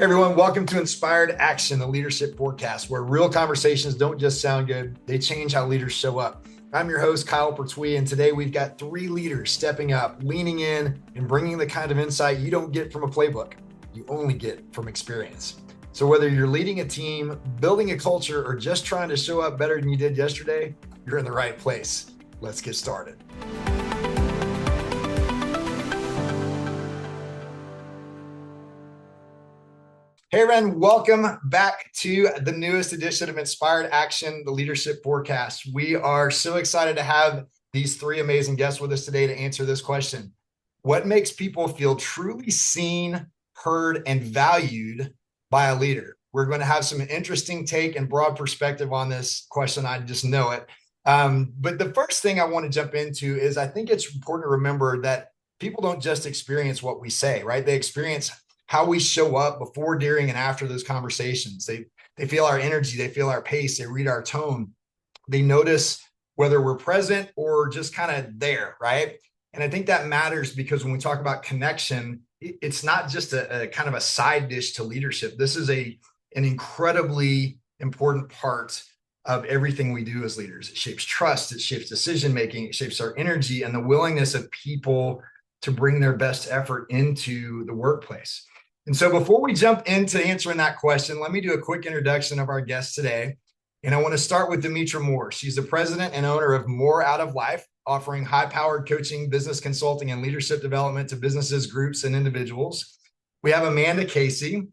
Hey everyone, welcome to Inspired Action, the leadership forecast, where real conversations don't just sound good, they change how leaders show up. I'm your host, Kyle Pertuis, and today we've got three leaders stepping up, leaning in, and bringing the kind of insight you don't get from a playbook, you only get from experience. So whether you're leading a team, building a culture, or just trying to show up better than you did yesterday, you're in the right place. Let's get started. Hey, Ren, welcome back to the newest edition of Inspired Action, the leadership forecast. We are so excited to have these three amazing guests with us today to answer this question. What makes people feel truly seen, heard, and valued by a leader? We're going to have some interesting take and broad perspective on this question. I just know it. But the first thing I want to jump into is I think it's important to remember that people don't just experience what we say, right? They experience how we show up before, during, and after those conversations. They feel our energy, they feel our pace, they read our tone. They notice whether we're present or just kind of there, right? And I think that matters because when we talk about connection, it's not just a kind of a side dish to leadership. This is an incredibly important part of everything we do as leaders. It shapes trust, it shapes decision-making, it shapes our energy and the willingness of people to bring their best effort into the workplace. And so before we jump into answering that question, let me do a quick introduction of our guest today. And I want to start with Demetra Moore. She's the president and owner of More Out of Life, offering high-powered coaching, business consulting, and leadership development to businesses, groups, and individuals. We have Amanda Caissie,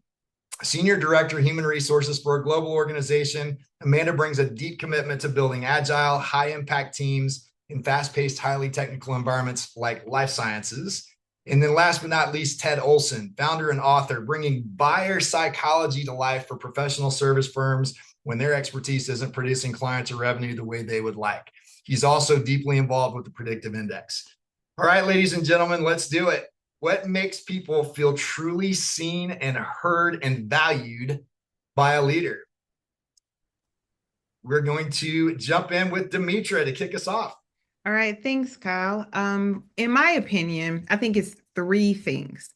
Senior Director, Human Resources for a global organization. Amanda brings a deep commitment to building agile, high-impact teams in fast-paced, highly technical environments like life sciences. And then last but not least, Ted Olson, founder and author, bringing buyer psychology to life for professional service firms when their expertise isn't producing clients or revenue the way they would like. He's also deeply involved with the Predictive Index. All right, ladies and gentlemen, let's do it. What makes people feel truly seen and heard and valued by a leader? We're going to jump in with Demetra to kick us off. All right, thanks, Kyle. In my opinion, I think it's three things.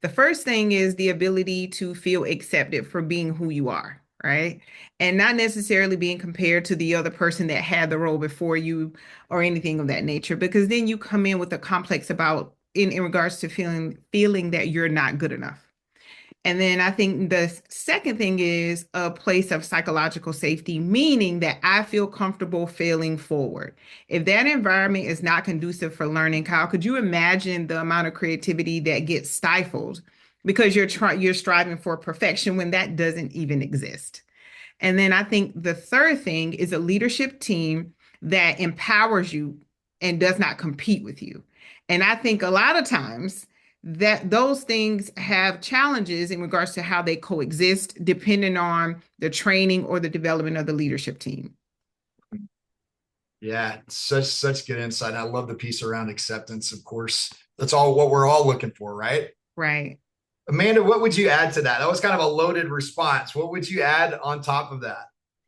The first thing is the ability to feel accepted for being who you are, right? And not necessarily being compared to the other person that had the role before you or anything of that nature, because then you come in with a complex about in regards to feeling that you're not good enough. And then I think the second thing is a place of psychological safety, meaning that I feel comfortable failing forward. If that environment is not conducive for learning, Kyle, could you imagine the amount of creativity that gets stifled because you're striving for perfection when that doesn't even exist? And then I think the third thing is a leadership team that empowers you and does not compete with you. And I think a lot of times that those things have challenges in regards to how they coexist, depending on the training or the development of the leadership team. Yeah, such good insight. I love the piece around acceptance. Of course, that's all what we're all looking for, right? Right. Amanda, what would you add to that? That was kind of a loaded response. What would you add on top of that?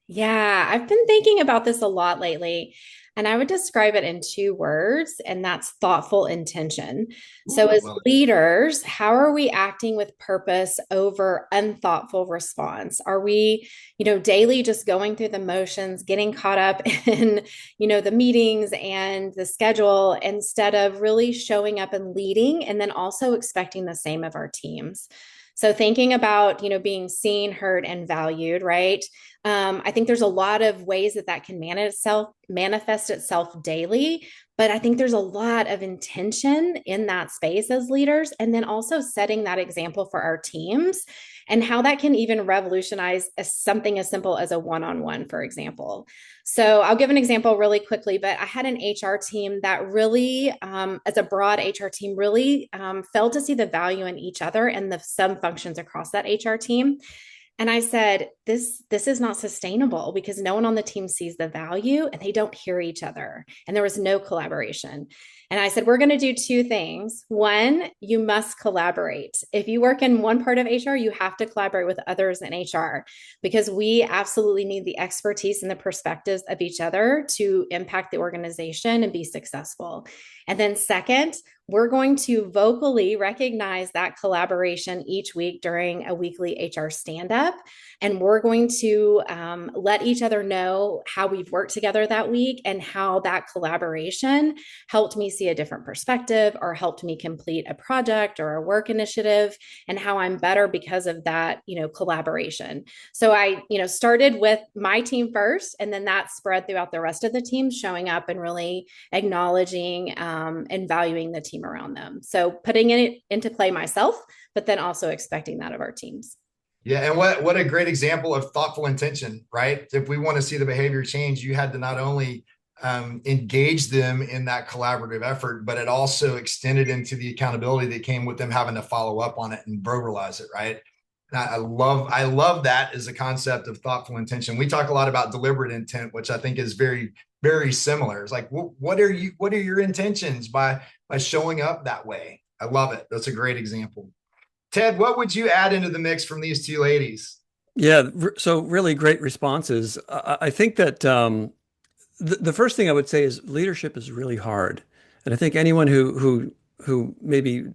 Yeah, I've been thinking about this a lot lately, and I would describe it in two words, and that's thoughtful intention. So, Ooh, as leaders, how are we acting with purpose over unthoughtful response? Are we, daily just going through the motions, getting caught up in, the meetings and the schedule instead of really showing up and leading, and then also expecting the same of our teams? So thinking about, being seen, heard, and valued, right? I think there's a lot of ways that can manifest itself daily, but I think there's a lot of intention in that space as leaders, and then also setting that example for our teams and how that can even revolutionize something as simple as a one-on-one, for example. So I'll give an example really quickly, but I had an HR team that really, as a broad HR team, really failed to see the value in each other and the sub functions across that HR team. And I said, this is not sustainable because no one on the team sees the value and they don't hear each other. And there was no collaboration. And I said, we're going to do two things. One, you must collaborate. If you work in one part of HR, you have to collaborate with others in HR because we absolutely need the expertise and the perspectives of each other to impact the organization and be successful. And then second, we're going to vocally recognize that collaboration each week during a weekly HR stand-up. And we're going to let each other know how we've worked together that week and how that collaboration helped me see a different perspective or helped me complete a project or a work initiative and how I'm better because of that, collaboration. So I, started with my team first, and then that spread throughout the rest of the team, showing up and really acknowledging and valuing the team around them. So putting it into play myself, but then also expecting that of our teams. Yeah, and what a great example of thoughtful intention, right? If we want to see the behavior change, you had to not only engage them in that collaborative effort, but it also extended into the accountability that came with them having to follow up on it and verbalize it, right? And I love that as a concept of thoughtful intention. We talk a lot about deliberate intent, which I think is very, very similar. It's like, what are your intentions by showing up that way? I love it. That's a great example. Ted, what would you add into the mix from these two ladies? Yeah, so really great responses. I think that the first thing I would say is leadership is really hard, and I think anyone who maybe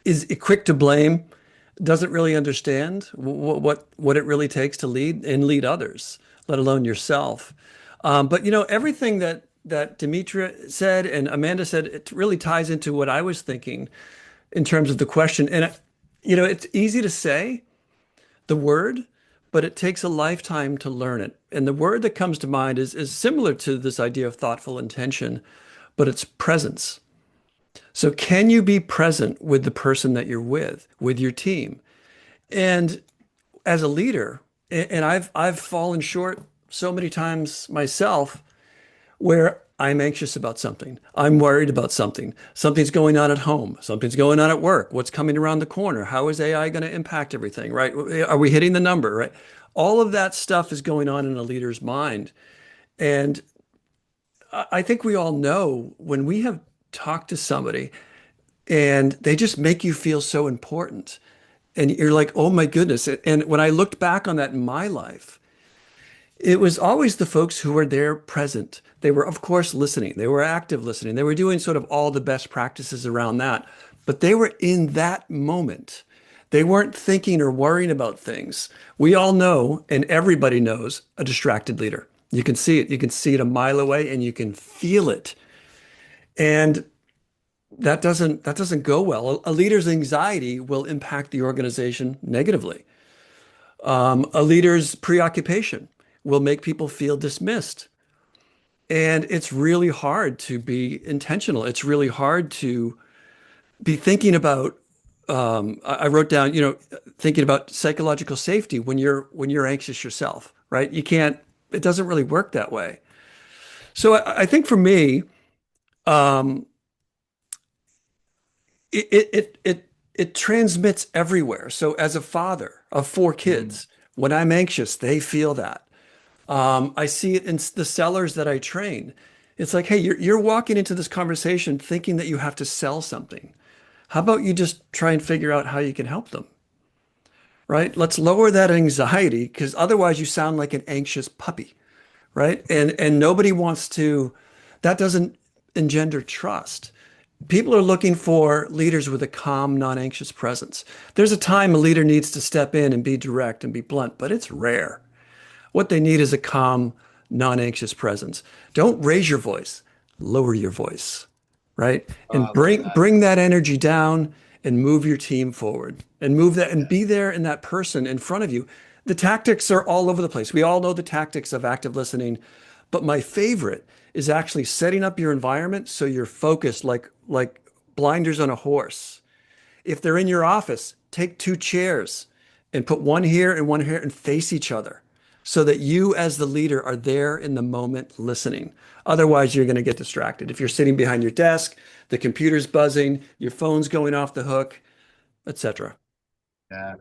is quick to blame doesn't really understand what it really takes to lead and lead others, let alone yourself. But everything that Demetra said and Amanda said, it really ties into what I was thinking in terms of the question. And, it's easy to say the word, but it takes a lifetime to learn it. And the word that comes to mind is similar to this idea of thoughtful intention, but it's presence. So can you be present with the person that you're with your team? And as a leader, and I've fallen short so many times myself, where I'm anxious about something. I'm worried about something. Something's going on at home. Something's going on at work. What's coming around the corner? How is AI going to impact everything, right? Are we hitting the number, right? All of that stuff is going on in a leader's mind. And I think we all know when we have talked to somebody and they just make you feel so important. And you're like, oh my goodness. And when I looked back on that in my life, it was always the folks who were there present. They were, of course, listening. They were active listening. They were doing sort of all the best practices around that. But they were in that moment. They weren't thinking or worrying about things. We all know, and everybody knows, a distracted leader. You can see it. You can see it a mile away, and you can feel it. And that doesn't go well. A leader's anxiety will impact the organization negatively. A leader's preoccupation will make people feel dismissed. And it's really hard to be intentional. It's really hard to be thinking about, I wrote down, thinking about psychological safety when you're anxious yourself, right? It doesn't really work that way. So I think for me, it transmits everywhere. So as a father of four kids, when I'm anxious, they feel that. I see it in the sellers that I train. It's like, hey, you're walking into this conversation thinking that you have to sell something. How about you just try and figure out how you can help them, right? Let's lower that anxiety because otherwise you sound like an anxious puppy, right? And nobody wants to, that doesn't engender trust. People are looking for leaders with a calm, non-anxious presence. There's a time a leader needs to step in and be direct and be blunt, but it's rare. What they need is a calm, non-anxious presence. Don't raise your voice, lower your voice, right? And bring that energy down and move your team forward and move that and be there in that person in front of you. The tactics are all over the place. We all know the tactics of active listening, but my favorite is actually setting up your environment so you're focused like blinders on a horse. If they're in your office, take two chairs and put one here and one here and face each other so that you as the leader are there in the moment listening. Otherwise, you're going to get distracted. If you're sitting behind your desk, the computer's buzzing, your phone's going off the hook, etc. Yeah.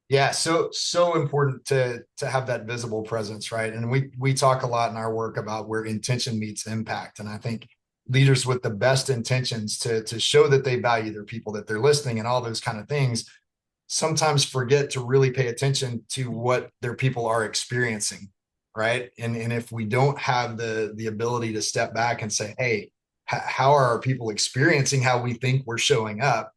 Yeah, so important to have that visible presence, right? And we talk a lot in our work about where intention meets impact. And I think leaders with the best intentions to show that they value their people, that they're listening and all those kind of things, sometimes forget to really pay attention to what their people are experiencing, right? And if we don't have the ability to step back and say, hey, how are our people experiencing how we think we're showing up,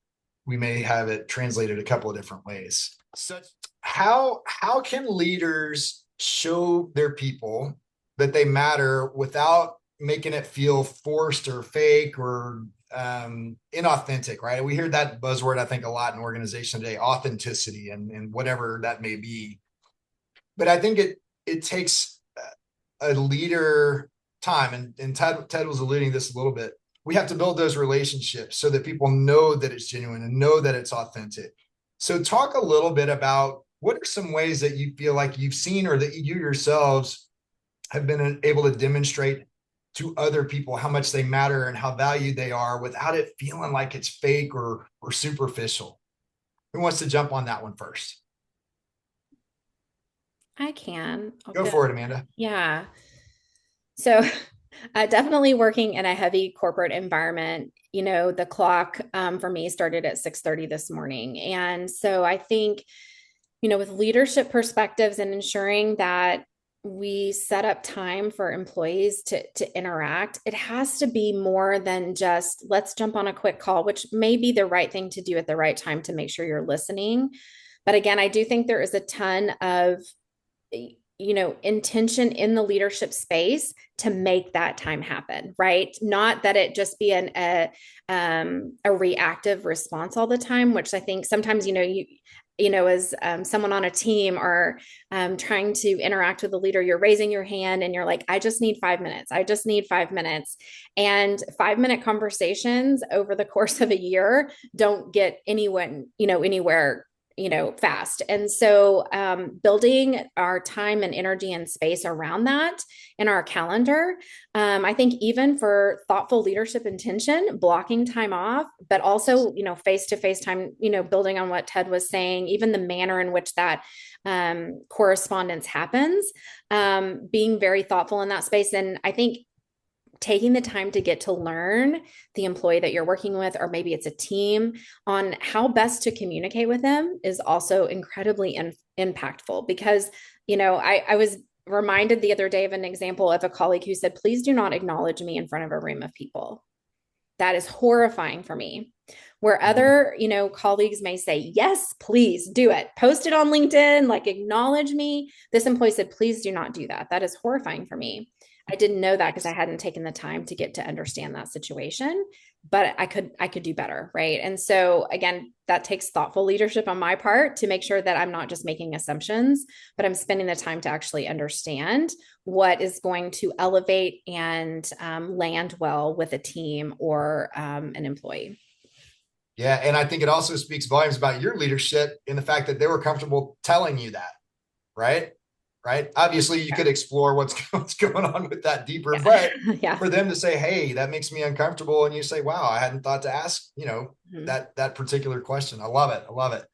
we may have it translated a couple of different ways. Such how can leaders show their people that they matter without making it feel forced or fake or inauthentic, right? We hear that buzzword, I think, a lot in organization today, authenticity and whatever that may be. But I think it takes a leader time, and Ted was alluding to this a little bit. We have to build those relationships so that people know that it's genuine and know that it's authentic. So talk a little bit about what are some ways that you feel like you've seen or that you yourselves have been able to demonstrate to other people how much they matter and how valued they are without it feeling like it's fake or superficial. Who wants to jump on that one first? I can. I'll Go go. for it, Amanda. Yeah. So definitely working in a heavy corporate environment. The clock for me started at 6:30 this morning. And so I think, with leadership perspectives and ensuring that we set up time for employees to interact, it has to be more than just let's jump on a quick call, which may be the right thing to do at the right time to make sure you're listening. But again, I do think there is a ton of intention in the leadership space to make that time happen, right? Not that it just be a reactive response all the time, which I think sometimes, as someone on a team or trying to interact with a leader, you're raising your hand and you're like, I just need 5 minutes. I just need 5 minutes. And 5-minute conversations over the course of a year don't get anyone, anywhere fast. And so building our time and energy and space around that in our calendar, I think even for thoughtful leadership intention, blocking time off, but also, face-to-face time, building on what Ted was saying, even the manner in which that correspondence happens, being very thoughtful in that space. And I think taking the time to get to learn the employee that you're working with, or maybe it's a team, on how best to communicate with them is also incredibly impactful. Because, I was reminded the other day of an example of a colleague who said, please do not acknowledge me in front of a room of people. That is horrifying for me. Where other, colleagues may say, yes, please do it. Post it on LinkedIn, like acknowledge me. This employee said, please do not do that. That is horrifying for me. I didn't know that because I hadn't taken the time to get to understand that situation, but I could do better, right? And so again, that takes thoughtful leadership on my part to make sure that I'm not just making assumptions, but I'm spending the time to actually understand what is going to elevate and land well with a team or an employee. Yeah, and I think it also speaks volumes about your leadership in the fact that they were comfortable telling you that, right? Right. Obviously, you could explore what's going on with that deeper, but for them to say, hey, that makes me uncomfortable. And you say, wow, I hadn't thought to ask, that particular question. I love it. I love it.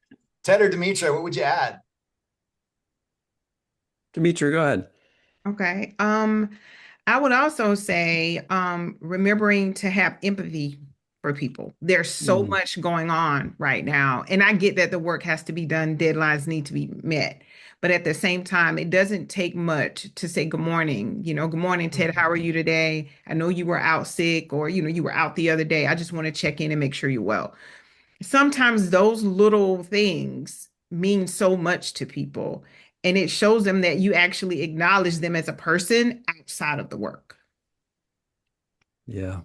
Ted or Demetra, what would you add? Demetra, go ahead. Okay. I would also say remembering to have empathy for people. There's so much going on right now. And I get that the work has to be done, deadlines need to be met. But at the same time, it doesn't take much to say good morning. Good morning, Ted. How are you today? I know you were out sick or, you were out the other day. I just want to check in and make sure you're well. Sometimes those little things mean so much to people. And it shows them that you actually acknowledge them as a person outside of the work. Yeah.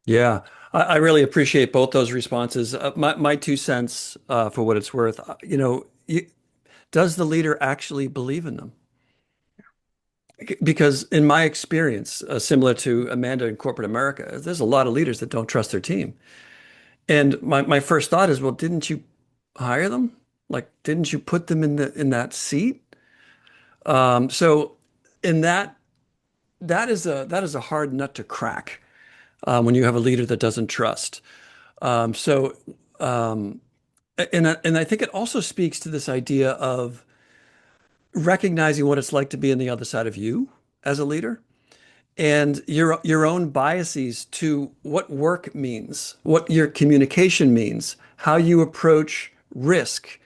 Yeah. I really appreciate both those responses. My 2 cents, for what it's worth, does the leader actually believe in them? Because in my experience, similar to Amanda in corporate America, there's a lot of leaders that don't trust their team. And my first thought is, well, didn't you hire them? Like, didn't you put them in that seat? So in that is a hard nut to crack when you have a leader that doesn't trust. So And I think it also speaks to this idea of recognizing what it's like to be on the other side of you as a leader and your own biases to what work means, what your communication means, how you approach risk.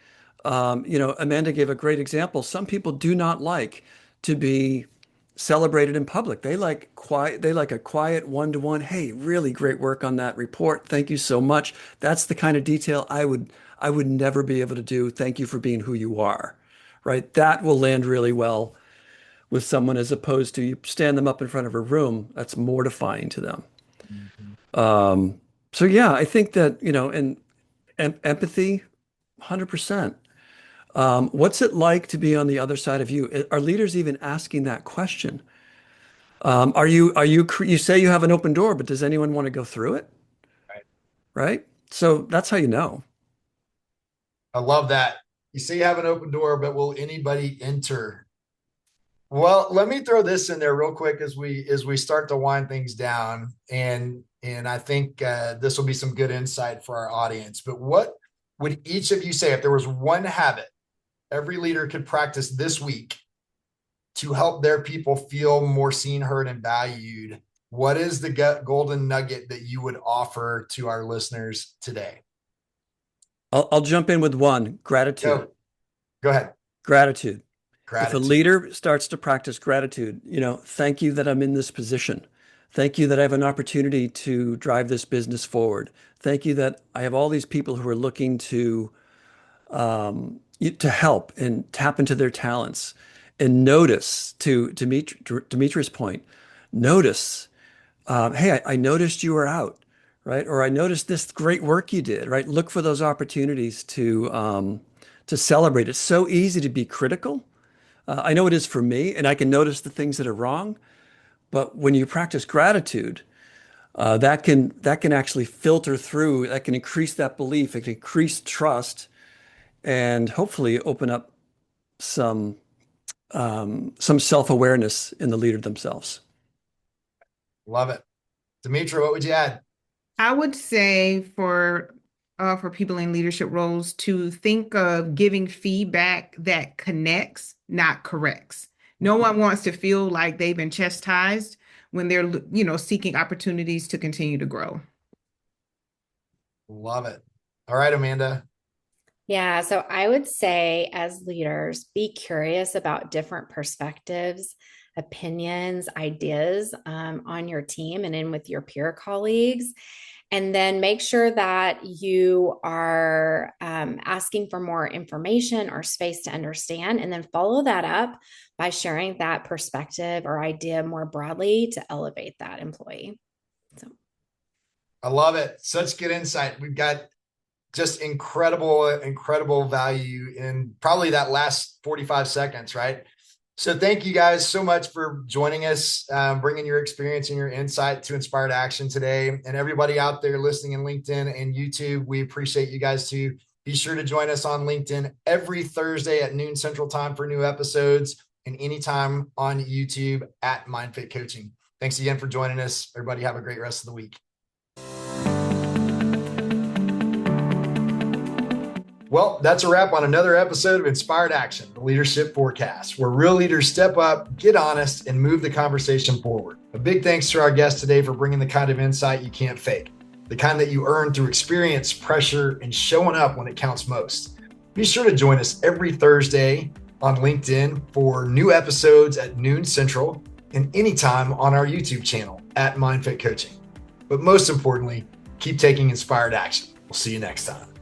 Amanda gave a great example. Some people do not like to be celebrated in public. They like quiet, they like a quiet one-to-one, hey, really great work on that report. Thank you so much. That's the kind of detail I would never be able to do. Thank you for being who you are. Right? That will land really well with someone as opposed to you stand them up in front of a room. That's mortifying to them. Mhm. So yeah, I think that, and empathy, 100%. What's it like to be on the other side of you? Are leaders even asking that question? You say you have an open door, but does anyone want to go through it? Right. Right? So that's how you know. I love that. You say you have an open door, but will anybody enter? Well, let me throw this in there real quick as we start to wind things down, and I think this will be some good insight for our audience. But what would each of you say if there was one habit every leader could practice this week to help their people feel more seen, heard, and valued? What is the golden nugget that you would offer to our listeners today? I'll jump in with one, gratitude. Go ahead. Gratitude. If a Gratitude. leader starts to practice gratitude, thank you that I'm in this position. Thank you that I have an opportunity to drive this business forward. Thank you that I have all these people who are looking to help and tap into their talents and notice, to Demetra's point, notice, hey, I noticed you were out, right? Or I noticed this great work you did, right? Look for those opportunities to celebrate. It's so easy to be critical. I know it is for me, and I can notice the things that are wrong. But when you practice gratitude, that can actually filter through. That can increase that belief. It can increase trust, and hopefully open up some self-awareness in the leader themselves. Love it. Demetra, what would you add? I would say for people in leadership roles to think of giving feedback that connects, not corrects. No one wants to feel like they've been chastised when they're, seeking opportunities to continue to grow. Love it. All right, Amanda. Yeah, so I would say as leaders, be curious about different perspectives, opinions, ideas on your team and in with your peer colleagues. And then make sure that you are asking for more information or space to understand, and then follow that up by sharing that perspective or idea more broadly to elevate that employee. So, I love it. Such good insight. We've got just incredible value in probably that last 45 seconds, right? So thank you guys so much for joining us, bringing your experience and your insight to Inspired Action today. And everybody out there listening in LinkedIn and YouTube, we appreciate you guys too. Be sure to join us on LinkedIn every Thursday at noon Central Time for new episodes, and anytime on YouTube at MindFit Coaching. Thanks again for joining us. Everybody have a great rest of the week. Well, that's a wrap on another episode of Inspired Action, the Leadership Forecast, where real leaders step up, get honest, and move the conversation forward. A big thanks to our guest today for bringing the kind of insight you can't fake, the kind that you earn through experience, pressure, and showing up when it counts most. Be sure to join us every Thursday on LinkedIn for new episodes at noon Central, and anytime on our YouTube channel at MindFit Coaching. But most importantly, keep taking inspired action. We'll see you next time.